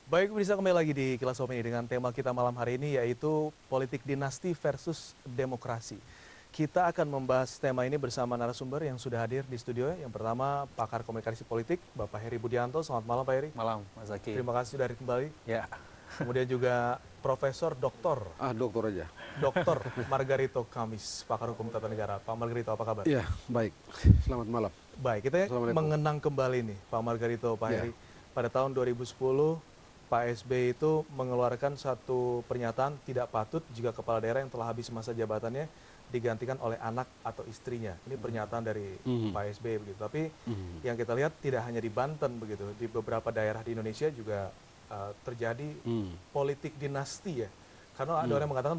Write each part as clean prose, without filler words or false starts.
Baik, bisa kembali lagi di Kilas Opini dengan tema kita malam hari ini yaitu politik dinasti versus demokrasi. Kita akan membahas tema ini bersama narasumber yang sudah hadir di studio. Yang pertama, pakar komunikasi politik, Bapak Heri Budianto. Selamat malam, Pak Heri. Malam, Mas Zaki. Terima kasih sudah hadir kembali. Ya. Kemudian juga Profesor Doktor. Doktor aja. Doktor Margarito Kamis, pakar hukum tata negara. Pak Margarito, apa kabar? Iya, baik. Selamat malam. Baik, kita mengenang kembali nih, Pak Margarito, Pak Heri. Pada tahun 2010, Pak SBY itu mengeluarkan satu pernyataan tidak patut jika kepala daerah yang telah habis masa jabatannya digantikan oleh anak atau istrinya. Ini pernyataan dari Pak SBY begitu. Tapi yang kita lihat tidak hanya di Banten begitu, di beberapa daerah di Indonesia juga terjadi politik dinasti ya. Karena ada orang yang mengatakan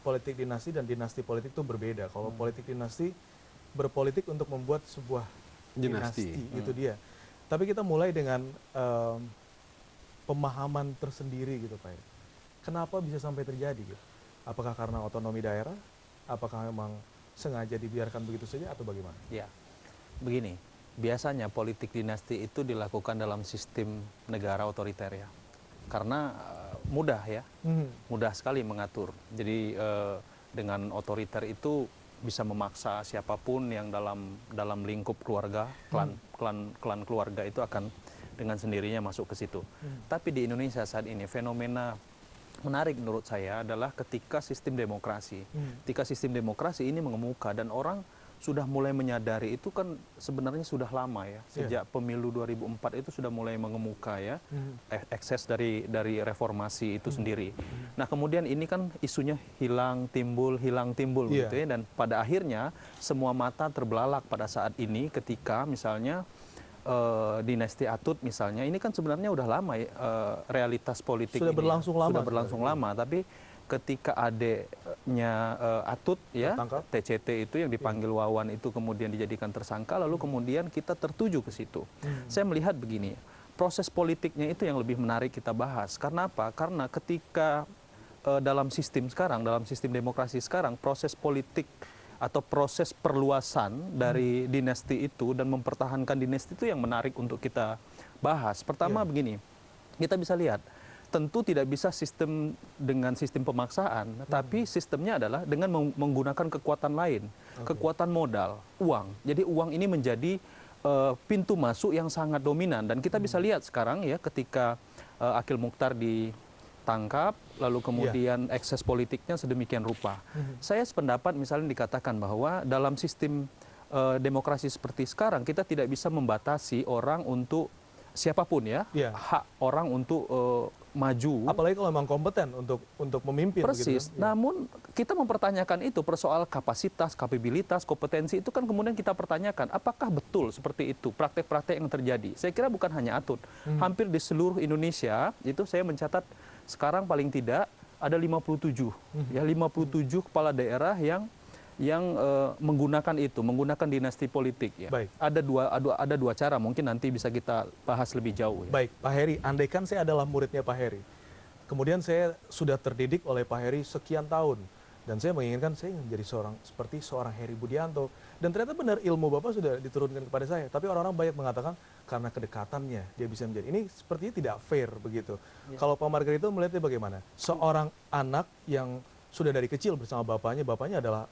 politik dinasti dan dinasti politik itu berbeda. Kalau politik dinasti berpolitik untuk membuat sebuah dinasti itu dia. Tapi kita mulai dengan pemahaman tersendiri gitu Pak. Kenapa bisa sampai terjadi gitu? Apakah karena otonomi daerah? Apakah memang sengaja dibiarkan begitu saja atau bagaimana? Ya, begini. Biasanya politik dinasti itu dilakukan dalam sistem negara otoriter ya. Karena mudah ya, mudah sekali mengatur. Jadi dengan otoriter itu bisa memaksa siapapun yang dalam lingkup keluarga, klan keluarga itu akan dengan sendirinya masuk ke situ. Tapi di Indonesia saat ini fenomena menarik menurut saya adalah ketika sistem demokrasi. Ketika sistem demokrasi ini mengemuka dan orang sudah mulai menyadari itu kan sebenarnya sudah lama ya. Sejak pemilu 2004 itu sudah mulai mengemuka ya. Ekses dari reformasi itu sendiri. Nah, kemudian ini kan isunya hilang timbul gitu ya, dan pada akhirnya semua mata terbelalak pada saat ini ketika misalnya dinasti Atut misalnya, ini kan sebenarnya udah lama ya, realitas politik sudah ini berlangsung lama, tapi ketika adeknya Atut ya tertangkap. TCT itu yang dipanggil Wawan itu kemudian dijadikan tersangka, lalu kemudian kita tertuju ke situ. Saya melihat begini, proses politiknya itu yang lebih menarik kita bahas. Karena apa? Karena ketika dalam sistem demokrasi sekarang, proses politik atau proses perluasan dari dinasti itu dan mempertahankan dinasti itu yang menarik untuk kita bahas. Pertama begini, kita bisa lihat, tentu tidak bisa sistem dengan sistem pemaksaan, tapi sistemnya adalah dengan menggunakan kekuatan lain, kekuatan modal, uang. Jadi uang ini menjadi pintu masuk yang sangat dominan, dan kita bisa lihat sekarang ya ketika Akhil Mukhtar ditangkap, lalu kemudian ekses politiknya sedemikian rupa. Saya sependapat misalnya dikatakan bahwa dalam sistem demokrasi seperti sekarang kita tidak bisa membatasi orang untuk siapapun ya, hak orang untuk maju. Apalagi kalau memang kompeten untuk memimpin. Persis. Gitu, kan? Namun kita mempertanyakan itu persoal kapasitas, kapabilitas, kompetensi itu kan kemudian kita pertanyakan apakah betul seperti itu praktek-praktek yang terjadi. Saya kira bukan hanya Atut, hampir di seluruh Indonesia itu saya mencatat sekarang paling tidak ada 57 ya 57 kepala daerah yang menggunakan dinasti politik ya. Baik. Ada dua cara, mungkin nanti bisa kita bahas lebih jauh ya. Baik, Pak Heri, andaikan saya adalah muridnya Pak Heri. Kemudian saya sudah terdidik oleh Pak Heri sekian tahun dan saya menginginkan saya menjadi seperti seorang Heri Budianto, dan ternyata benar ilmu Bapak sudah diturunkan kepada saya. Tapi orang-orang banyak mengatakan karena kedekatannya dia bisa menjadi. Ini sepertinya tidak fair begitu. Kalau Pak Margarito melihatnya bagaimana? Seorang anak yang sudah dari kecil bersama bapaknya adalah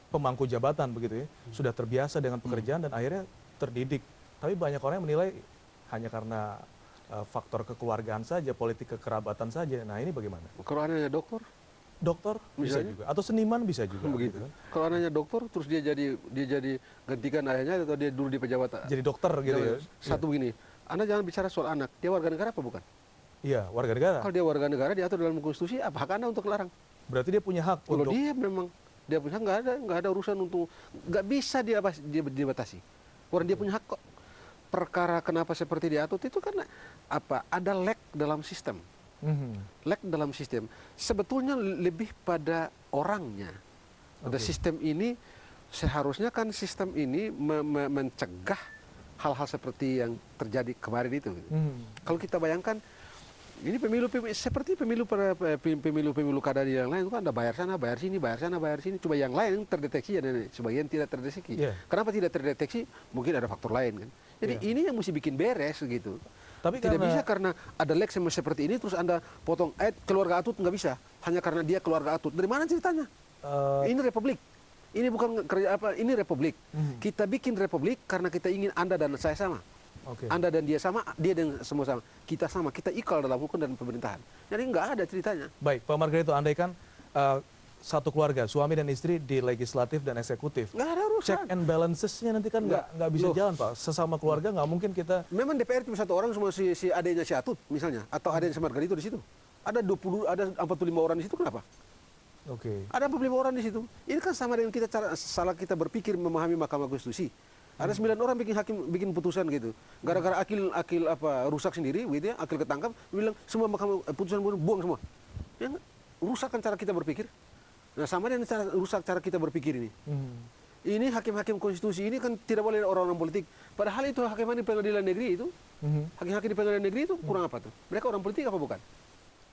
pemangku jabatan begitu ya, sudah terbiasa dengan pekerjaan dan akhirnya terdidik. Tapi banyak orang yang menilai hanya karena faktor kekeluargaan saja, politik kekerabatan saja. Nah, ini bagaimana? Kalau anaknya Dokter bisa misalnya, juga, atau seniman bisa juga. begitu. Kan? Kalau anaknya dokter terus dia jadi gantikan ayahnya atau dia dulu di pejabat. Jadi dokter gitu ya. Satu begini, Anda jangan bicara soal anak, dia warga negara apa bukan? Iya, warga negara. Kalau dia warga negara diatur dalam konstitusi, apa hak Anda untuk larang? Berarti dia punya hak Kalau untuk dia memang dia punya hak, nggak ada urusan untuk, nggak bisa dia dibatasi. Orang dia punya hak kok. Perkara kenapa seperti diatur itu karena apa? Ada lack dalam sistem. Lack dalam sistem. Sebetulnya lebih pada orangnya. Pada sistem ini seharusnya kan sistem ini mencegah hal-hal seperti yang terjadi kemarin itu. Kalau kita bayangkan ini seperti pemilu kada yang lain itu kan ada bayar sana, bayar sini, bayar sana, bayar sini. Coba yang lain terdeteksi dan sebagian tidak terdeteksi. Kenapa tidak terdeteksi? Mungkin ada faktor lain kan. Jadi ini yang mesti bikin beres gitu. Tapi Tidak karena bisa karena ada lek seperti ini terus Anda potong keluarga Atut nggak bisa. Hanya karena dia keluarga Atut. Dari mana ceritanya? Ini republik. Ini bukan kerja apa, ini republik. Kita bikin republik karena kita ingin Anda dan saya sama. Oke. Anda dan dia sama, dia dan semua sama. Kita sama, kita equal dalam hukum dan pemerintahan. Jadi nggak ada ceritanya. Baik, Pak Margarito, andaikan satu keluarga, suami dan istri di legislatif dan eksekutif. Nggak ada urusan. Check and balancesnya nanti kan nggak bisa Loh. jalan, Pak. Sesama keluarga nggak mungkin kita. Memang DPR cuma satu orang, semua si adanya si Atut misalnya, atau adanya si Margarito di situ. Ada 45 orang di situ, kenapa? Oke. Ada 45 orang di situ. Ini kan sama dengan kita salah kita berpikir memahami Mahkamah Konstitusi. Ada 9 orang bikin putusan gitu. Gara-gara akil apa rusak sendiri, gitu ya, akil ketangkap, bilang semua putusan buang semua. Ya, rusak kan cara kita berpikir. Nah, sama dengan rusak cara kita berpikir ini. Ini hakim-hakim konstitusi ini kan tidak boleh orang-orang politik. Padahal itu hakim-hakim di pengadilan negeri itu, hakim-hakim di pengadilan negeri itu kurang apa tuh? Mereka orang politik apa bukan?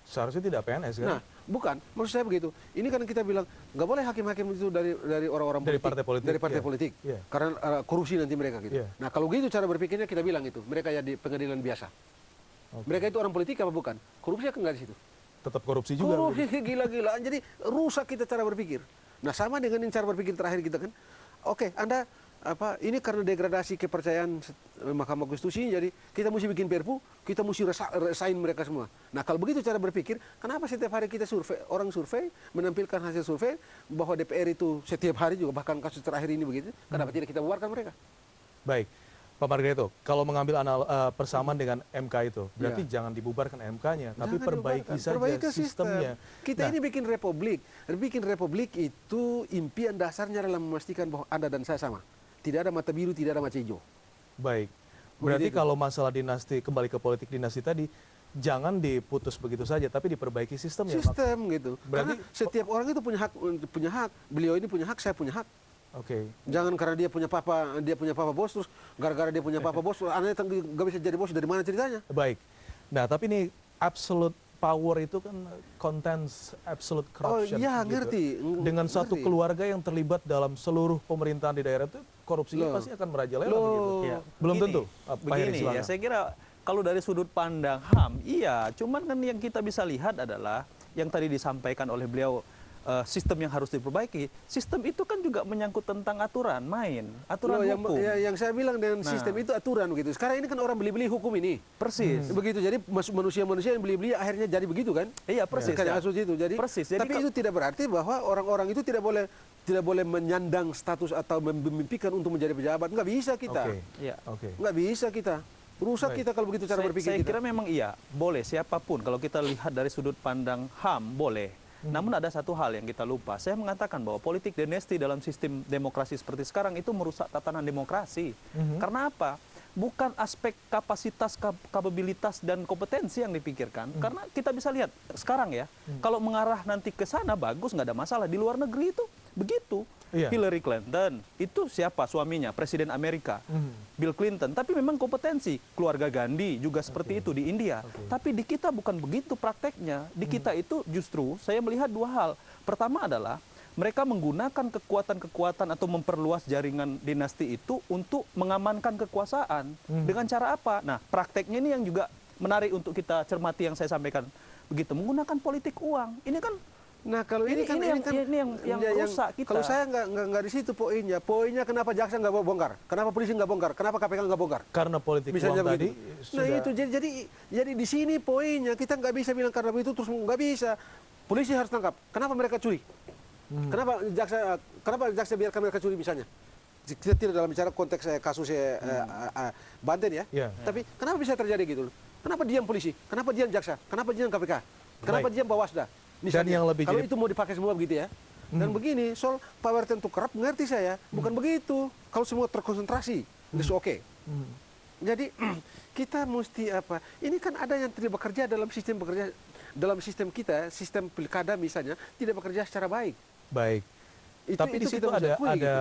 Seharusnya tidak PNS kan? Nah, bukan. Maksud saya begitu. Ini kan kita bilang nggak boleh hakim-hakim itu dari orang-orang Dari politik, partai politik, dari partai iya. politik, Iya. karena korupsi nanti mereka gitu. Iya. Nah, kalau gitu cara berpikirnya kita bilang itu mereka ya di pengadilan biasa. Oke. Mereka itu orang politik apa bukan? Korupsi kan nggak di situ. Tetap korupsi juga. Korupsi gila-gilaan. Jadi rusak kita cara berpikir. Nah, sama dengan cara berpikir terakhir kita kan. Oke, Anda ini karena degradasi kepercayaan Mahkamah Konstitusi, jadi kita mesti bikin perpu, kita mesti resign mereka semua. Nah, kalau begitu cara berpikir, kenapa setiap hari kita orang survei menampilkan hasil survei bahwa DPR itu setiap hari juga, bahkan kasus terakhir ini begitu, kenapa tidak kita bubarkan mereka? Baik, Pak Margarito, kalau mengambil persamaan dengan MK itu, berarti jangan dibubarkan MK-nya, tapi Jangan perbaiki dibubarkan. saja Perbaiki sistemnya. Kita ini bikin republik. Bikin republik itu impian dasarnya adalah memastikan bahwa Anda dan saya sama. Tidak ada mata biru, tidak ada mata hijau. Baik, berarti Begitu. kalau masalah dinasti, kembali ke politik dinasti tadi, jangan diputus begitu saja, tapi diperbaiki sistemnya. Sistem gitu. Berarti- Karena setiap orang itu punya hak. Beliau ini punya hak, saya punya hak. Oke. Jangan karena dia punya papa bos terus gara-gara dia punya papa bos, anaknya nggak bisa jadi bos, dari mana ceritanya? Baik. Nah, tapi ini absolute power itu kan contains absolute corruption. iya, gitu. ngerti. Dengan satu Ngerti. keluarga yang terlibat dalam seluruh pemerintahan di daerah itu, korupsinya Loh. pasti akan merajalela Loh. begitu. Ya, Belum begini, tentu. Pak Heri, Begini ya, silakan. saya kira kalau dari sudut pandang HAM, iya. Cuman kan yang kita bisa lihat adalah yang tadi disampaikan oleh beliau, sistem yang harus diperbaiki. Sistem itu kan juga menyangkut tentang aturan main, aturan Loh, hukum. yang saya bilang dengan Nah. sistem itu aturan begitu. Sekarang ini kan orang beli-beli hukum ini. Persis. Begitu, jadi manusia-manusia yang beli-beli akhirnya jadi begitu kan? Iya, persis. Kayak ya. kasus itu. Jadi, Persis. Jadi tapi itu tidak berarti bahwa orang-orang itu tidak boleh menyandang status atau memimpikan untuk menjadi pejabat. Nggak bisa kita. Oke. Iya. Oke. Nggak bisa kita. Rusak Baik. kita kalau begitu cara berpikir Saya kita. kira memang iya, boleh siapapun. Kalau kita lihat dari sudut pandang HAM, boleh. Namun ada satu hal yang kita lupa. Saya mengatakan bahwa politik dinasti dalam sistem demokrasi seperti sekarang itu merusak tatanan demokrasi. Karena apa? Bukan aspek kapasitas, kapabilitas, dan kompetensi yang dipikirkan. Karena kita bisa lihat sekarang ya, kalau mengarah nanti ke sana bagus, nggak ada masalah. Di luar negeri itu begitu. Iya. Hillary Clinton, itu siapa suaminya? Presiden Amerika. Bill Clinton. Tapi memang kompetensi. Keluarga Gandhi juga seperti itu di India. Tapi di kita bukan begitu prakteknya. Di kita itu justru saya melihat dua hal. Pertama adalah mereka menggunakan kekuatan-kekuatan atau memperluas jaringan dinasti itu untuk mengamankan kekuasaan. Dengan cara apa? Nah, prakteknya ini yang juga menarik untuk kita cermati yang saya sampaikan. Begitu, menggunakan politik uang. Ini kan Nah, kalau ini kan yang rusak kita. Kalau saya nggak di situ poinnya. Poinnya kenapa jaksa nggak bongkar? Kenapa polisi nggak bongkar? Kenapa KPK nggak bongkar? Karena politik Misalnya uang tadi begitu. Nah itu jadi di sini poinnya kita nggak bisa bilang karena begitu terus nggak bisa. Polisi harus tangkap. Kenapa mereka curi? Kenapa jaksa biarkan mereka curi misalnya? Kita tidak dalam bicara konteks kasus Banten ya. Iya. Tapi kenapa bisa terjadi gitu? Kenapa diam polisi? Kenapa diam jaksa? Kenapa diam KPK? Kenapa diam Bawasda? Misalnya, yang lebih kalau jadi- itu mau dipakai semua begitu ya. Dan begini, soal power tentu kerap mengerti saya. Bukan begitu. Kalau semua terkonsentrasi, itu oke. Jadi kita mesti apa? Ini kan ada yang tidak bekerja dalam sistem kita, sistem pilkada misalnya tidak bekerja secara baik. baik. Itu Tapi di situ kita mesti ada akui, gitu.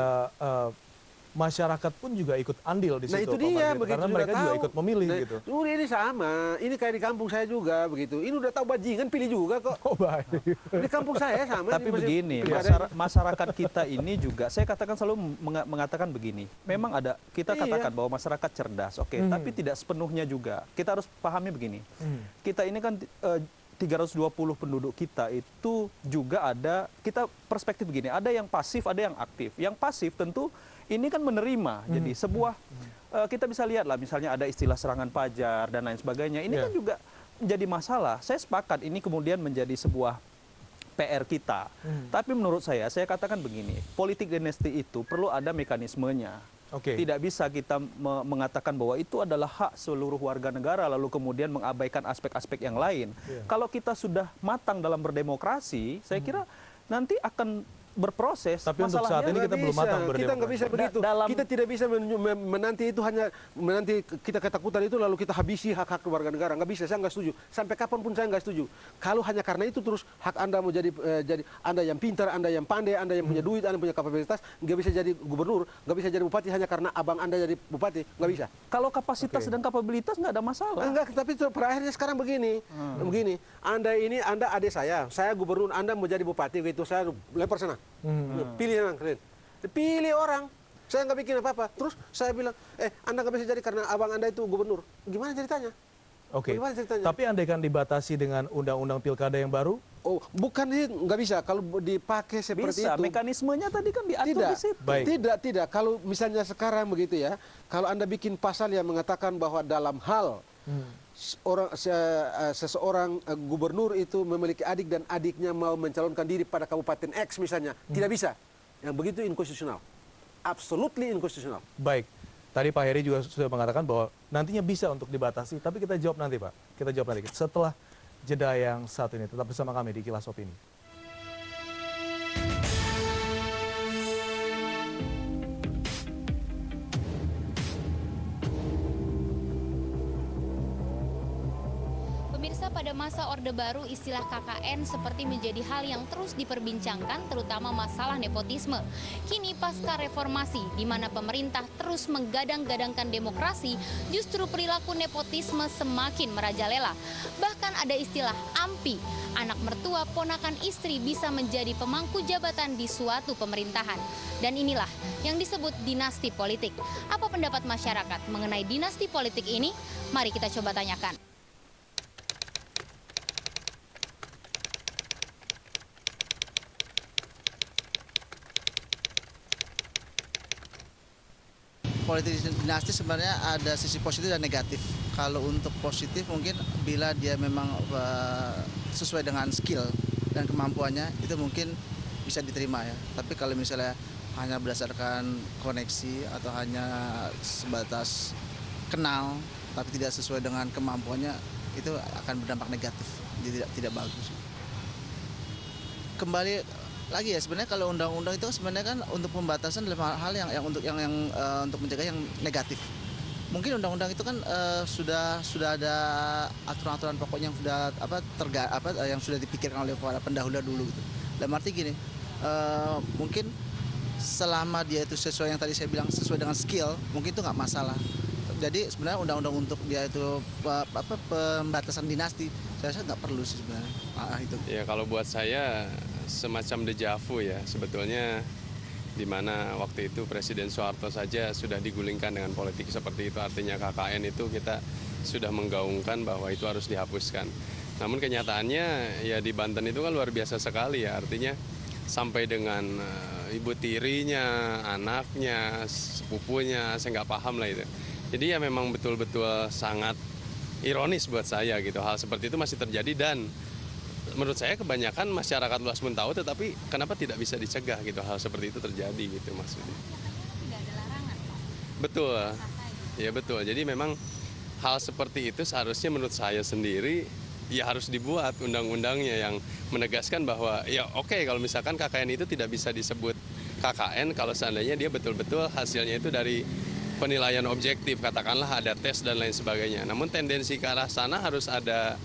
masyarakat pun juga ikut andil di situ. Nah itu Pak dia, Margarito, begitu karena sudah mereka juga tahu. ikut memilih Nah, gitu. udah ini sama, ini kayak di kampung saya juga begitu. Ini udah tahu bajingan pilih juga kok. Oh baik. Di kampung saya sama. Tapi ini masih begini, pilih ada. masyarakat kita ini juga, saya katakan selalu mengatakan begini, memang ada, kita Iya. katakan bahwa masyarakat cerdas, oke, tapi tidak sepenuhnya juga. Kita harus pahami begini, kita ini kan 320 penduduk kita itu juga ada, kita perspektif begini, ada yang pasif, ada yang aktif. Yang pasif tentu ini kan menerima, jadi sebuah, kita bisa lihat lah, misalnya ada istilah serangan pajar dan lain sebagainya, ini Yeah. kan juga menjadi masalah. Saya sepakat, ini kemudian menjadi sebuah PR kita. Tapi menurut saya katakan begini, politik dinasti itu perlu ada mekanismenya. Oke. Tidak bisa kita mengatakan bahwa itu adalah hak seluruh warga negara lalu kemudian mengabaikan aspek-aspek yang lain. Iya. Kalau kita sudah matang dalam berdemokrasi, saya kira nanti akan berproses. Tapi untuk saat ini kita belum matang Kita nggak bisa berdemokrasi. begitu. Dalam- Kita tidak bisa menanti itu hanya menanti kita ketakutan itu lalu kita habisi hak-hak warga negara. Nggak bisa, saya nggak setuju. Sampai kapanpun saya nggak setuju. Kalau hanya karena itu terus hak Anda mau jadi Anda yang pintar, Anda yang pandai, Anda yang punya duit, Anda punya kapabilitas, nggak bisa jadi gubernur, nggak bisa jadi bupati hanya karena abang Anda jadi bupati, nggak bisa. Kalau kapasitas Oke. dan kapabilitas nggak ada masalah. Enggak, tapi terakhirnya sekarang begini, begini. Anda adik saya gubernur, Anda mau jadi bupati, gitu saya lempar sana. Pilih orang kalian. Pilih orang. Saya nggak bikin apa-apa. Terus saya bilang, Anda nggak bisa jadi karena abang Anda itu gubernur. Gimana ceritanya? Oke. Bagaimana ceritanya? Tapi andaikan dibatasi dengan undang-undang pilkada yang baru, Oh, bukan nggak bisa. Kalau dipakai seperti Bisa, itu. mekanismenya tadi kan diatur Tidak, di situ. Baik. tidak. Kalau misalnya sekarang begitu ya, kalau Anda bikin pasal yang mengatakan bahwa dalam hal seseorang gubernur itu memiliki adik dan adiknya mau mencalonkan diri pada kabupaten X misalnya, tidak bisa. Yang begitu inkonstitusional. Absolutely inkonstitusional. baik. Tadi Pak Heri juga sudah mengatakan bahwa nantinya bisa untuk dibatasi, tapi kita jawab nanti Pak. Kita jawab nanti setelah jeda yang satu ini. Tetap bersama kami di Kilas Opini. Pemirsa, pada masa Orde Baru istilah KKN seperti menjadi hal yang terus diperbincangkan, terutama masalah nepotisme. Kini pasca reformasi, di mana pemerintah terus menggadang-gadangkan demokrasi, justru perilaku nepotisme semakin merajalela. Bahkan ada istilah AMPI, anak mertua ponakan istri bisa menjadi pemangku jabatan di suatu pemerintahan. Dan inilah yang disebut dinasti politik. Apa pendapat masyarakat mengenai dinasti politik ini? Mari kita coba tanyakan. Politik dinasti sebenarnya ada sisi positif dan negatif. Kalau untuk positif mungkin bila dia memang sesuai dengan skill dan kemampuannya itu mungkin bisa diterima ya. Tapi kalau misalnya hanya berdasarkan koneksi atau hanya sebatas kenal tapi tidak sesuai dengan kemampuannya itu akan berdampak negatif, tidak bagus. Kembali lagi ya, sebenarnya kalau undang-undang itu sebenarnya kan untuk pembatasan adalah hal yang untuk mencegah yang negatif. Mungkin undang-undang itu kan sudah ada aturan-aturan pokoknya yang sudah yang sudah dipikirkan oleh para pendahulu dulu gitu. Dalam arti gini, mungkin selama dia itu sesuai yang tadi saya bilang sesuai dengan skill, mungkin itu nggak masalah. Jadi sebenarnya undang-undang untuk dia itu pembatasan dinasti, saya rasa nggak perlu sih sebenarnya itu. Ya kalau buat saya semacam dejavu ya sebetulnya, di mana waktu itu Presiden Soeharto saja sudah digulingkan dengan politik seperti itu, artinya KKN itu kita sudah menggaungkan bahwa itu harus dihapuskan. Namun kenyataannya ya di Banten itu kan luar biasa sekali ya, artinya sampai dengan ibu tirinya, anaknya, sepupunya, saya nggak paham lah itu. Jadi ya memang betul-betul sangat ironis buat saya gitu, hal seperti itu masih terjadi dan menurut saya kebanyakan masyarakat luas pun tahu, tetapi kenapa tidak bisa dicegah gitu hal seperti itu terjadi gitu maksudnya. Nggak ada larangan, Pak. Betul, ya betul. Jadi memang hal seperti itu seharusnya menurut saya sendiri ya harus dibuat undang-undangnya yang menegaskan bahwa ya oke, kalau misalkan KKN itu tidak bisa disebut KKN kalau seandainya dia betul-betul hasilnya itu dari penilaian objektif, katakanlah ada tes dan lain sebagainya. Namun tendensi ke arah sana harus ada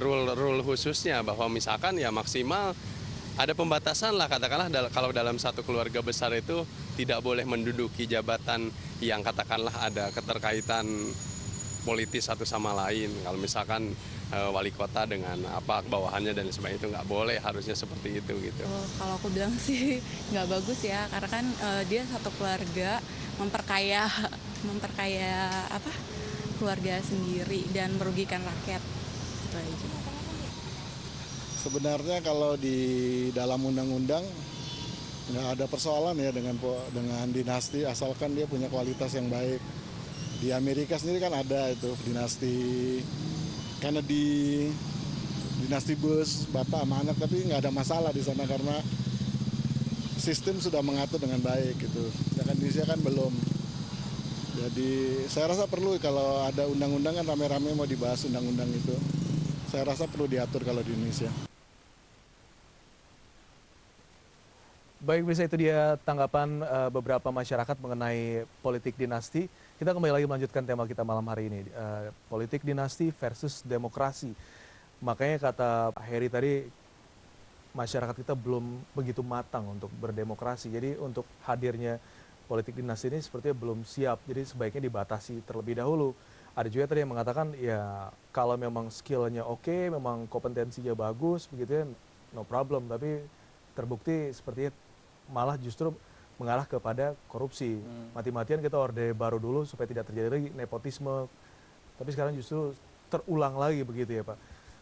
rule khususnya bahwa misalkan ya maksimal ada pembatasan lah, katakanlah kalau dalam satu keluarga besar itu tidak boleh menduduki jabatan yang katakanlah ada keterkaitan politis satu sama lain. Kalau misalkan wali kota dengan apa bawahannya dan sebagainya itu nggak boleh, harusnya seperti itu gitu. Oh, kalau aku bilang sih nggak bagus ya, karena kan dia satu keluarga memperkaya apa keluarga sendiri dan merugikan rakyat. Itu aja. Sebenarnya kalau di dalam undang-undang nggak ada persoalan ya dengan dinasti asalkan dia punya kualitas yang baik. Di Amerika sendiri kan ada itu dinasti Kennedy, dinasti Bush, bapak sama anak, tapi nggak ada masalah di sana karena sistem sudah mengatur dengan baik gitu. Sedangkan di Indonesia kan belum. Jadi saya rasa perlu kalau ada undang-undang kan rame-rame mau dibahas undang-undang itu. Saya rasa perlu diatur kalau di Indonesia. Baik, bisa itu dia tanggapan beberapa masyarakat mengenai politik dinasti. Kita kembali lagi melanjutkan tema kita malam hari ini, politik dinasti versus demokrasi. Makanya kata Pak Heri tadi, masyarakat kita belum begitu matang untuk berdemokrasi. Jadi untuk hadirnya politik dinasti ini sepertinya belum siap, jadi sebaiknya dibatasi terlebih dahulu. Ada juga tadi yang mengatakan, ya kalau memang skillnya oke, memang kompetensinya bagus, begitu ya, no problem. Tapi terbukti sepertinya malah justru mengarah kepada korupsi. Mati-matian kita orde baru dulu supaya tidak terjadi lagi nepotisme. Tapi sekarang justru terulang lagi begitu ya Pak.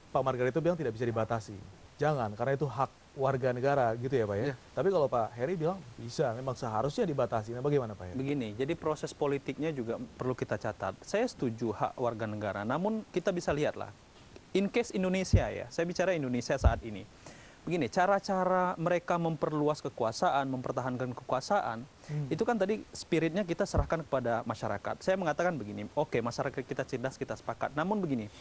Pak Margarito bilang tidak bisa dibatasi. Jangan, karena itu hak warga negara gitu ya Pak ya. Tapi kalau Pak Heri bilang bisa, memang seharusnya dibatasi. Nah bagaimana Pak Heri? Begini, jadi proses politiknya juga perlu kita catat. Saya setuju hak warga negara, namun kita bisa lihatlah. In case Indonesia ya, saya bicara Indonesia saat ini. Begini, cara-cara mereka memperluas kekuasaan, mempertahankan kekuasaan, itu kan tadi spiritnya kita serahkan kepada masyarakat. Saya mengatakan begini, oke masyarakat kita cerdas, kita sepakat. Namun begini,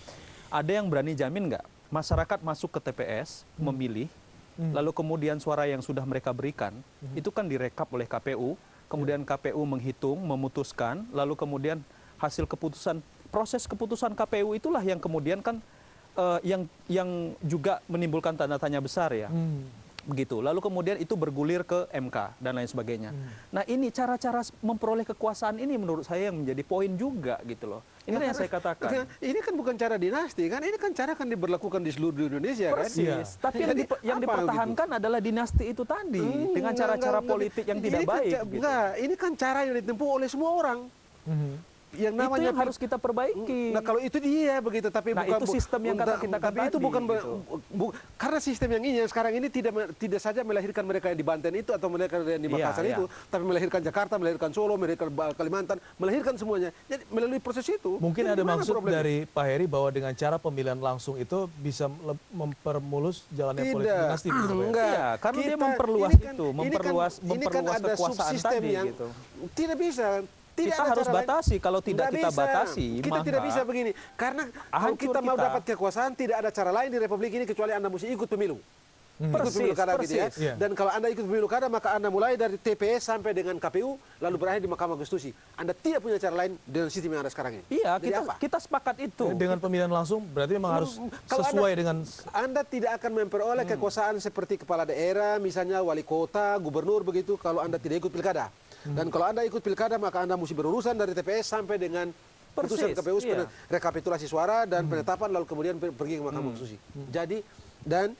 ada yang berani jamin nggak? Masyarakat masuk ke TPS, memilih, lalu kemudian suara yang sudah mereka berikan, itu kan direkap oleh KPU, kemudian KPU menghitung, memutuskan, lalu kemudian hasil keputusan, proses keputusan KPU itulah yang kemudian kan yang juga menimbulkan tanda tanya besar ya. Begitu. Lalu kemudian itu bergulir ke MK dan lain sebagainya. Nah, ini cara-cara memperoleh kekuasaan ini menurut saya yang menjadi poin juga gitu loh. Ini yang saya katakan. Ini kan bukan cara dinasti kan, ini kan cara kan diberlakukan di seluruh Indonesia kan. Persis. Tapi yang dipertahankan adalah dinasti itu tadi dengan cara-cara politik yang tidak baik. Ini kan cara yang ditempuh oleh semua orang. Yang namanya itu yang harus kita perbaiki. Nah kalau itu dia begitu, tapi nah, bukan itu sistem yang kata kita tapi itu bukan gitu. Karena sistem yang ini yang sekarang ini tidak saja melahirkan mereka yang di Banten itu atau melahirkan yang di Makassar itu, tapi melahirkan Jakarta, melahirkan Solo, melahirkan Kalimantan, melahirkan semuanya. Jadi melalui proses itu. Mungkin ada maksud dari Pak Heri bahwa dengan cara pemilihan langsung itu bisa mempermulus jalannya politik dinasti. Enggak. Ya, karena dia memperluas itu, memperluas kekuasaan tadi gitu. Tidak bisa. Kita harus batasi, kalau tidak kita batasi, kita tidak bisa begini. Karena kalau kita mau dapat kekuasaan, tidak ada cara lain di Republik ini kecuali Anda mesti ikut pemilu. Ikut pemilu kada gitu ya. Dan kalau Anda ikut pemilu kada, maka Anda mulai dari TPS sampai dengan KPU, lalu berakhir di Mahkamah Konstitusi. Anda tidak punya cara lain dengan sistem yang ada sekarang ini. Iya, kita sepakat itu. Dengan pemilihan langsung, berarti memang harus sesuai dengan... Anda tidak akan memperoleh kekuasaan seperti kepala daerah, misalnya wali kota, gubernur begitu, kalau Anda tidak ikut pilkada. Dan kalau Anda ikut pilkada, maka Anda mesti berurusan dari TPS sampai dengan putusan KPU, rekapitulasi suara dan penetapan, lalu kemudian pergi ke Mahkamah Konstitusi. Jadi, dan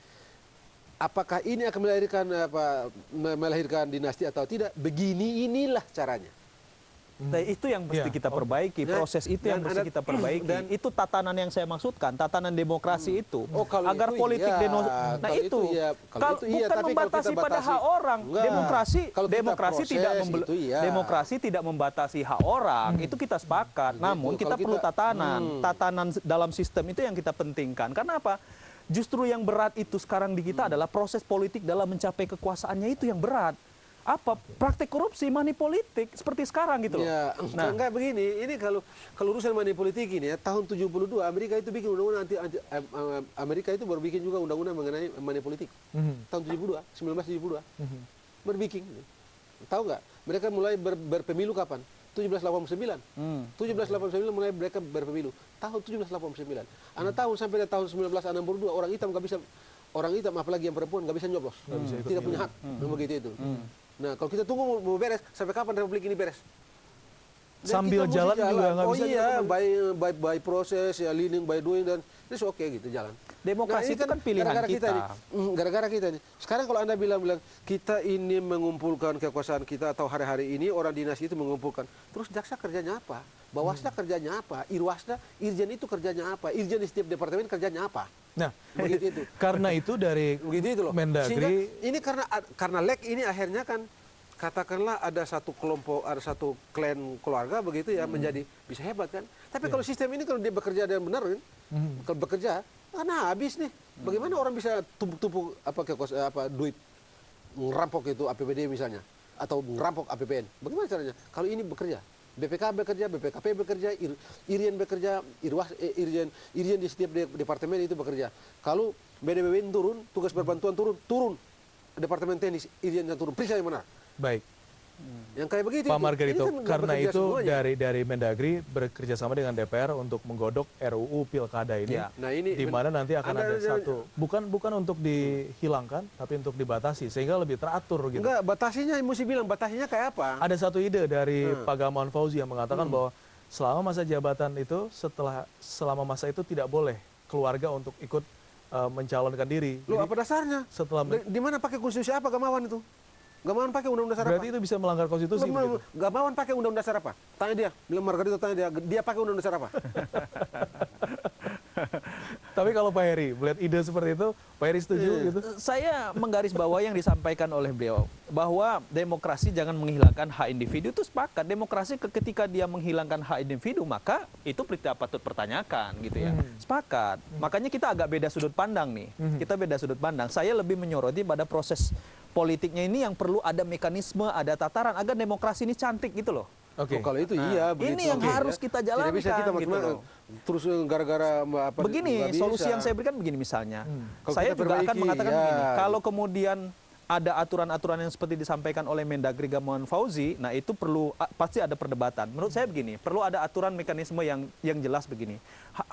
apakah ini akan melahirkan dinasti atau tidak? Inilah caranya. Nah, itu yang mesti kita perbaiki, proses itu yang mesti kita perbaiki. Dan itu tatanan yang saya maksudkan, tatanan demokrasi itu. Agar politik nah itu bukan membatasi pada hak orang. Demokrasi tidak membatasi hak orang. Itu kita sepakat. Namun kita perlu tatanan dalam sistem itu yang kita pentingkan. Karena apa? Justru yang berat itu sekarang di kita adalah proses politik dalam mencapai kekuasaannya itu yang berat. Apa praktek korupsi, money politik seperti sekarang gitu loh. Ya, enggak begini. Ini kalau urusan money politik ini ya, tahun 72 Amerika itu bikin undang-undang Amerika itu baru bikin juga undang-undang mengenai money politik. Tahun 1972. Baru bikin. Tahu nggak? Mereka mulai berpemilu kapan? 1789. 1789 mulai mereka berpemilu. Tahun 1789. Anda tahu sampai tahun 1962 orang hitam nggak bisa orang hitam apalagi yang perempuan nggak bisa nyoblos, tidak punya hak, begitu itu. Nah kalau kita tunggu mau beres, sampai kapan Republik ini beres? Dan Sambil kita mesti jalan juga nggak oh bisa iya, juga. by proses, ya leading by doing, dan itu oke gitu jalan. Demokrasi Nah, itu kan pilihan gara-gara kita. Gara-gara kita nih. Sekarang kalau Anda bilang kita ini mengumpulkan kekuasaan kita atau hari-hari ini orang dinas itu mengumpulkan. Terus jaksa kerjanya apa? Bawasda kerjanya apa? Irwasda, Irjen itu kerjanya apa? Irjen di setiap departemen kerjanya apa? Nah, Begitu itu. karena itu dari Begitu itu loh. Sehingga Mendagri ini karena lek ini akhirnya kan katakanlah ada satu kelompok, ada satu klan keluarga begitu ya menjadi bisa hebat kan. Tapi kalau sistem ini kalau dia bekerja dengan benar kan, kalau bekerja kan habis nih. Bagaimana orang bisa tumpuk-tumpuk duit ngerampok itu APBD misalnya atau ngerampok APBN? Bagaimana caranya? Kalau ini bekerja, BPK bekerja, BPKP bekerja, Irjen bekerja, Irjen di setiap departemen itu bekerja. Kalau BDBWN turun, tugas berbantuan turun. Departemen teknis, Irjennya turun. Periksa yang benar. baik. Yang kayak begitu. Pak Margarito, Ini kan nggak karena bekerja itu semuanya. dari Mendagri bekerja sama dengan DPR untuk menggodok RUU Pilkada ini, Ya. Nah, ini di mana nanti akan ada Anda- satu, bukan untuk dihilangkan, tapi untuk dibatasi sehingga lebih teratur gitu. Enggak, batasinya mesti bilang batasinya kayak apa? Ada satu ide dari Pak Gamawan Fauzi yang mengatakan bahwa selama masa jabatan itu, selama masa itu tidak boleh keluarga untuk ikut mencalonkan diri. Lu Jadi, apa dasarnya? setelah Di mana pakai konstitusi apa Gamawan itu? Gamawan pakai undang-undang dasar berarti apa? itu bisa melanggar konstitusi. begitu? Gamawan pakai undang-undang dasar apa? Tanya dia. Bilang Margarito tanya dia pakai undang-undang dasar apa? Tapi kalau Pak Heri melihat ide seperti itu, Pak Heri setuju gitu? Saya menggarisbawahi yang disampaikan oleh beliau bahwa demokrasi jangan menghilangkan hak individu, itu sepakat. Demokrasi ketika dia menghilangkan hak individu maka itu tidak patut pertanyakan gitu ya. Sepakat. Makanya kita agak beda sudut pandang nih. Kita beda sudut pandang. Saya lebih menyoroti pada proses politiknya ini yang perlu ada mekanisme, ada tataran agar demokrasi ini cantik gitu loh. Oke. Oh, kalau itu iya. ini begitu. yang Oke, harus ya. kita Tidak bisa kita jalankan, gitu loh. terus gara-gara apa? Begini, nggak bisa. solusi yang saya berikan begini misalnya. Kalau Saya kita juga akan perbaiki, mengatakan ya. begini, kalau kemudian ada aturan-aturan yang seperti disampaikan oleh Mendagri Gamawan Fauzi, nah itu pasti ada perdebatan. Menurut saya begini, perlu ada aturan mekanisme yang jelas begini.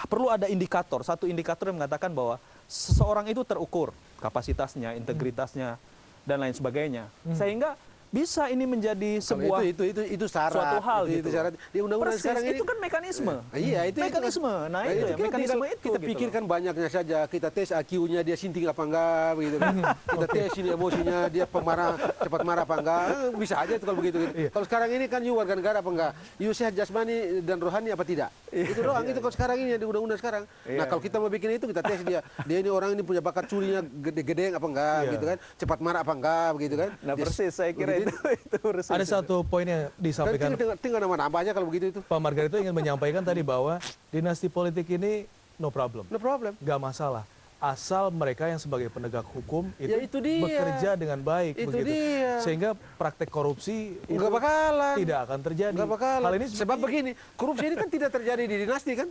Perlu ada indikator, satu indikator yang mengatakan bahwa seseorang itu terukur kapasitasnya, integritasnya dan lain sebagainya. Sehingga bisa ini menjadi Kalau sebuah itu syarat. suatu hal itu gitu. syarat. Di undang-undang Persis, sekarang ini itu kan mekanisme. Iya, itu mekanisme. Nah, itu ya, kita mekanisme tinggal- itu kita gitu pikirkan loh. banyaknya saja. Kita tes IQ-nya dia sinting apa enggak begitu kan. Kita tes ini emosinya dia pemarah, cepat marah apa enggak. Bisa aja itu kalau begitu. Kalau sekarang ini kan you warga negara apa enggak? You sehat jasmani dan rohani apa tidak? Itu doang itu kalau sekarang ini di undang-undang sekarang. Nah, kalau kita mau bikin itu kita tes dia. Dia ini orang ini punya bakat curinya gede-gede apa enggak Iya. gitu kan. Cepat marah apa enggak begitu kan. Nah, Dia- persis saya kira begitu. itu persis. Ada satu poin yang Kan disampaikan tinggal nama-nama aja kalau begitu itu. Pak Margarito ingin menyampaikan tadi bahwa dinasti politik ini no problem, No problem. nggak masalah. Asal mereka yang sebagai penegak hukum Ya, itu dia. bekerja dengan baik, Itu begitu. dia. Sehingga praktek korupsi itu Enggak bakalan. tidak akan terjadi. Enggak bakalan. Hal ini Sebab begini, korupsi ini kan tidak terjadi di dinasti kan?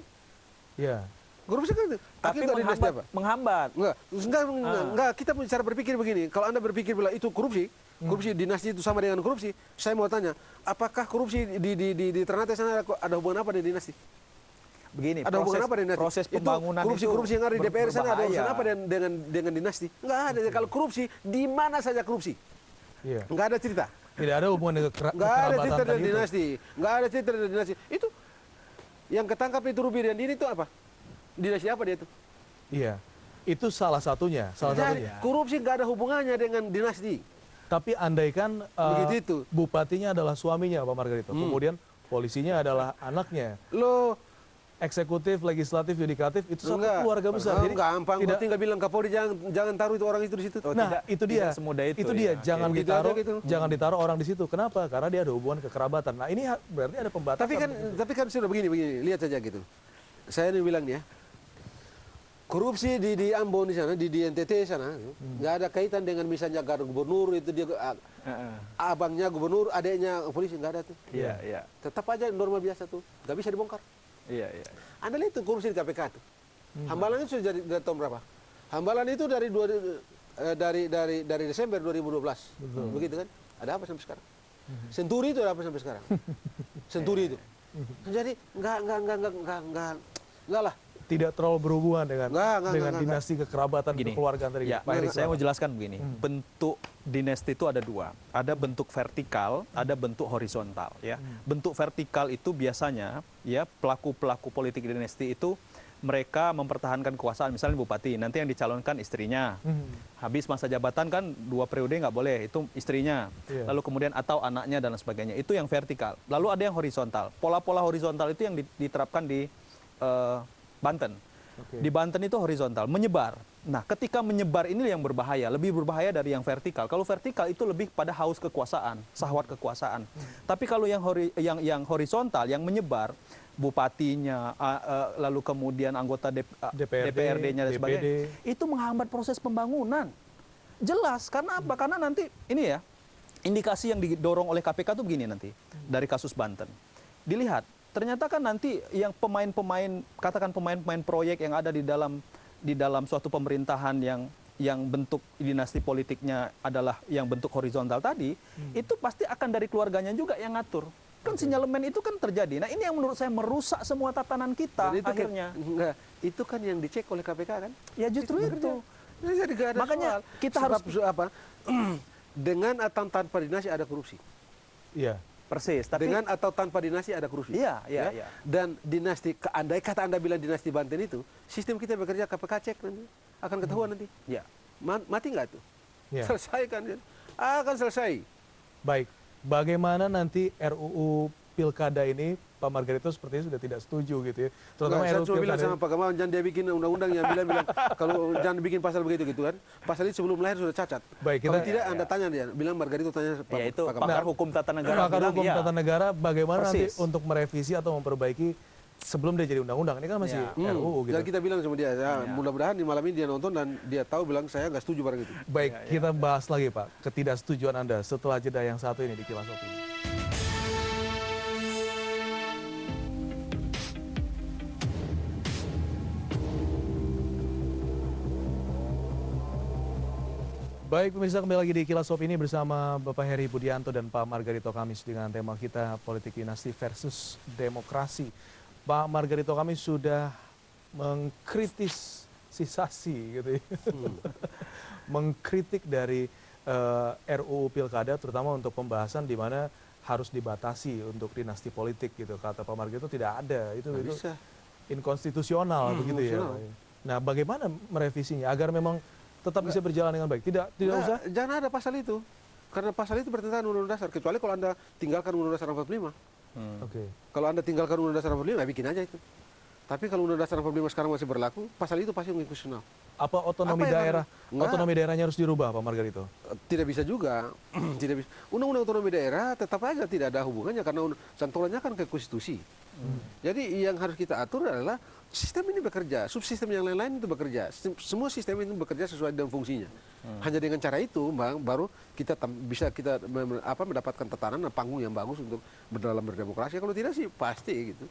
Ya, Korupsi kan tapi akhirnya dari dinasti apa? menghambat. Enggak, kita punya cara berpikir begini. Kalau Anda berpikir bilang itu korupsi dinasti itu sama dengan korupsi, saya mau tanya, apakah korupsi di Ternate sana ada hubungan apa dengan dinasti? Begini, Ada hubungan apa dengan dinasti? proses pembangunan itu, korupsi yang ada di DPR sana ada berbahaya. urusan apa dengan dinasti? Enggak ada. Kalau korupsi, di mana saja korupsi? iya. Enggak ada cerita. Tidak ada hubungan dengan Enggak ada kekerabatan cerita tadi dari itu. dinasti. Enggak ada cerita dari dinasti. Itu yang ketangkap itu Ruby dan Dini itu apa? Dinasti apa dia itu? Iya, itu salah satunya. Jadi, korupsi nggak ada hubungannya dengan dinasti. Tapi andaikan Begitu itu. bupatinya adalah suaminya Pak Margarito, kemudian polisinya adalah anaknya, Lo eksekutif, legislatif, yudikatif itu satu enggak, keluarga besar. Jadi gampang. tidak, Tinggal bilang Kapolri jangan taruh itu orang itu di situ. nah, itu dia. tidak semudah itu, dia. ya. Jangan Oke. ditaruh, Begitu aja gitu. jangan ditaruh orang di situ. Kenapa? Karena dia ada hubungan kekerabatan. Nah, ini berarti ada pembatasan. Tapi kan sudah begini, lihat saja gitu. Saya ini bilang nih ya, korupsi di Ambon di sana, di NTT sana, nggak ada kaitan dengan misalnya gara gubernur itu dia abangnya gubernur, adiknya polisi, nggak ada tuh. Iya, iya. Tetap aja normal biasa tuh, nggak bisa dibongkar. Iya, iya. Anda lihat tuh korupsi di KPK tuh. Hambalan itu sudah dari tahun berapa? Hambalan itu dari Desember 2012. Begitu kan? Ada apa sampai sekarang? Senturi itu ada apa sampai sekarang? Senturi itu. Jadi enggak lah. tidak terlalu berhubungan dengan Nggak. dinasti kekerabatan Gini, kekeluargaan tadi. ya, Pak Heri, saya mau silakan. jelaskan begini. Bentuk dinasti itu ada dua. Ada bentuk vertikal, ada bentuk horizontal. Ya, bentuk vertikal itu biasanya ya pelaku-pelaku politik dinasti itu mereka mempertahankan kekuasaan. Misalnya bupati, nanti yang dicalonkan istrinya. Habis masa jabatan kan 2 periode nggak boleh, itu istrinya. Iya. Lalu kemudian atau anaknya dan sebagainya. Itu yang vertikal. Lalu ada yang horizontal. Pola-pola horizontal itu yang diterapkan di Banten. Oke. Di Banten itu horizontal, menyebar. Nah, ketika menyebar ini yang berbahaya, lebih berbahaya dari yang vertikal. Kalau vertikal itu lebih pada haus kekuasaan, syahwat kekuasaan. Tapi kalau yang horizontal, yang menyebar, bupatinya, lalu kemudian anggota DPRD-nya dan DPD. sebagainya, itu menghambat proses pembangunan. Jelas, karena apa? Karena nanti ini ya, indikasi yang didorong oleh KPK itu begini nanti dari kasus Banten. Dilihat, ternyata kan nanti yang pemain-pemain, katakan pemain-pemain proyek yang ada di dalam suatu pemerintahan yang bentuk dinasti politiknya adalah yang bentuk horizontal tadi, itu pasti akan dari keluarganya juga yang ngatur. Kan sinyalemen itu kan terjadi. Nah, ini yang menurut saya merusak semua tatanan kita Dan itu akhirnya. itu kan yang dicek oleh KPK kan? Ya justru itu. Jadi nggak ada Makanya soal. kita Sebab harus apa? Dengan atau tanpa dinasti ada korupsi. Iya. persis. Tapi Dengan atau tanpa dinasti ada korupsi. Iya. Dan dinasti, andai kata Anda bilang dinasti Banten itu, sistem kita bekerja KPK cek nanti, akan ketahuan nanti. Ya. Mati nggak tuh? Iya. Selesai kan? Akan selesai. Baik, bagaimana nanti RUU Pilkada ini Pak Margarito sepertinya sudah tidak setuju gitu ya. Terutama Saya RUU cuma bilang Pilkada. sama Pak Gamawan, jangan dia bikin undang-undang yang bilang kalau jangan bikin pasal begitu gitu kan. Pasal itu sebelum lahir sudah cacat. Baik, Kalau kita- tidak Anda tanya dia, bilang Margarito tanya Pak Ya itu Pak Gamawan. pakar hukum tata negara Pakar bilang hukum iya. tata negara bagaimana nanti Persis. untuk merevisi atau memperbaiki sebelum dia jadi undang-undang. Ini kan masih RUU gitu. Dan kita bilang sama dia, ya, mudah-mudahan di malam ini dia nonton dan dia tahu bilang saya nggak setuju barang itu. Baik, kita bahas lagi Pak ketidaksetujuan Anda setelah jeda yang satu ini di Kilas Opini. Baik pemirsa, kembali lagi di Kilas Opini bersama Bapak Heri Budianto dan Pak Margarito Kamis dengan tema kita politik dinasti versus demokrasi. Pak Margarito Kamis sudah mengkritisisasi gitu ya. Mengkritik dari RUU Pilkada terutama untuk pembahasan di mana harus dibatasi untuk dinasti politik gitu. Kata Pak Margarito tidak ada, itu Bisa. inkonstitusional begitu ya. inkonstitusional. Nah, bagaimana merevisinya agar memang tetap bisa berjalan dengan baik? Tidak usah. Jangan ada pasal itu. Karena pasal itu bertentangan dengan Undang-Undang Dasar. Kecuali kalau Anda tinggalkan Undang-Undang Dasar 45. Oke. Kalau Anda tinggalkan Undang-Undang Dasar 45, ya bikin aja itu. Tapi kalau Undang-Undang Dasar 45 sekarang masih berlaku, pasal itu pasti inkonstitusional. Apa otonomi Apa yang daerah? Enggak. Otonomi daerahnya harus dirubah, Pak Margarito. Tidak bisa juga. Tidak bisa. Undang-Undang otonomi daerah tetap aja tidak ada hubungannya karena cantolannya kan ke konstitusi. Jadi yang harus kita atur adalah sistem ini bekerja, subsistem yang lain-lain itu bekerja. Semua sistem ini bekerja sesuai dengan fungsinya. Hanya dengan cara itu, Bang, baru kita bisa kita mendapatkan tatanan dan panggung yang bagus untuk dalam berdemokrasi. Kalau tidak sih pasti gitu.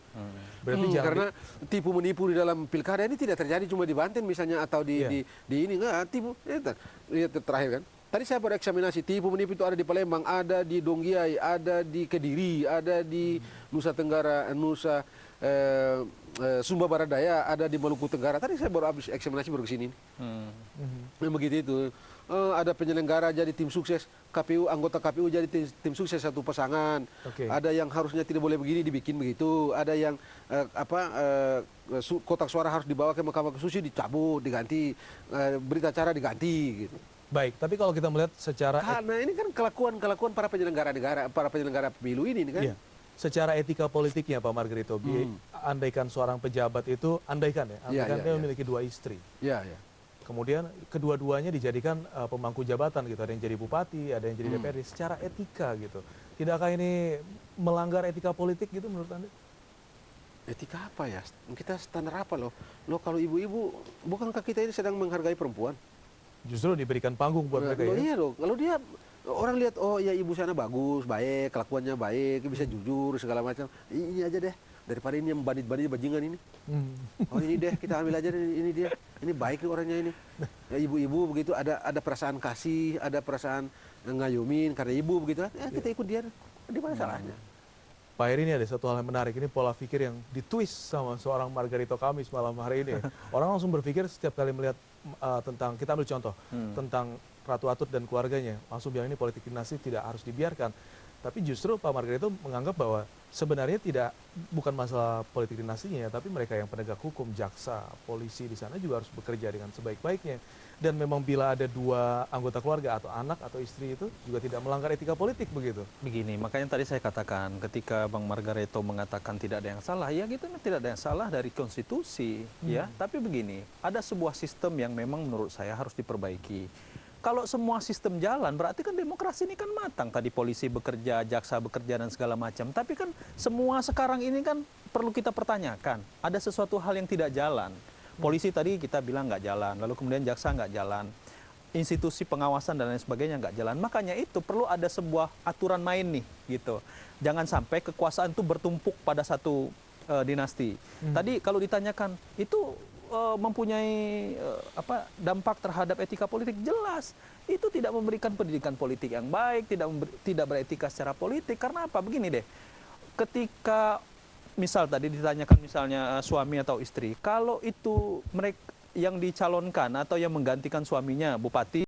Berarti jangan Karena tipu menipu di dalam pilkada ini tidak terjadi cuma di Banten misalnya atau di Iya. di ini enggak tipu. Lihat terakhir kan. Tadi saya baru eksaminasi tipu menipu itu ada di Palembang, ada di Donggiai, ada di Kediri, ada di Nusa Tenggara, Sumba Barat Daya, ada di Maluku Tenggara. Tadi saya baru habis eksaminasi baru kesini. Yang begitu itu. Ada penyelenggara jadi tim sukses KPU, anggota KPU jadi tim sukses satu pasangan. Oke. Ada yang harusnya tidak boleh begini dibikin begitu. Ada yang kotak suara harus dibawa ke Mahkamah Konstitusi dicabut, diganti, berita acara diganti gitu. baik, tapi kalau kita melihat secara Karena ini kan kelakuan para penyelenggara negara, para penyelenggara pemilu ini kan. iya, secara etika politiknya Pak Margarito, andaikan seorang pejabat itu andaikan Iya, dia iya. memiliki 2 istri. Ya, ya. Kemudian kedua-duanya dijadikan pemangku jabatan gitu, ada yang jadi bupati, ada yang jadi DPRD. Secara etika gitu, tidakkah ini melanggar etika politik gitu menurut Anda? Etika apa ya? Kita standar apa loh? Kalau ibu-ibu, bukankah kita ini sedang menghargai perempuan? Justru diberikan panggung buat mereka ya. Iya loh, kalau dia orang lihat oh ya ibu sana bagus, baik, kelakuannya baik, bisa jujur segala macam. Ini aja deh daripada ini yang bandit-bandit bajingan ini. Oh ini deh kita ambil aja deh, ini dia. Ini baik nih orangnya ini. Ya, ibu-ibu begitu ada perasaan kasih, ada perasaan ngayomin karena ibu begitu kan. Ya kita ikut dia. Di mana salahnya? Pak Heri, ini ada satu hal yang menarik, ini pola pikir yang ditwist sama seorang Margarito Kamis malam hari ini. Orang langsung berpikir setiap kali melihat tentang, kita ambil contoh, tentang Ratu Atut dan keluarganya, langsung bilang ini politik dinasti tidak harus dibiarkan. Tapi justru Pak Margarito menganggap bahwa sebenarnya bukan masalah politik dinastinya, tapi mereka yang penegak hukum, jaksa, polisi di sana juga harus bekerja dengan sebaik-baiknya. Dan memang bila ada dua anggota keluarga atau anak atau istri itu juga tidak melanggar etika politik begitu. Begini, makanya tadi saya katakan ketika Bang Margarito mengatakan tidak ada yang salah, ya gitu, tidak ada yang salah dari konstitusi, ya. Tapi begini, ada sebuah sistem yang memang menurut saya harus diperbaiki. Kalau semua sistem jalan, berarti kan demokrasi ini kan matang. Tadi polisi bekerja, jaksa bekerja dan segala macam. Tapi kan semua sekarang ini kan perlu kita pertanyakan. Ada sesuatu hal yang tidak jalan. Polisi tadi kita bilang nggak jalan, lalu kemudian jaksa nggak jalan, institusi pengawasan dan lain sebagainya nggak jalan. Makanya itu perlu ada sebuah aturan main nih, gitu. Jangan sampai kekuasaan itu bertumpuk pada satu dinasti. Tadi kalau ditanyakan itu mempunyai dampak terhadap etika politik, jelas itu tidak memberikan pendidikan politik yang baik, tidak beretika secara politik. Karena apa? Begini deh, ketika misal tadi ditanyakan misalnya suami atau istri, kalau itu mereka yang dicalonkan atau yang menggantikan suaminya bupati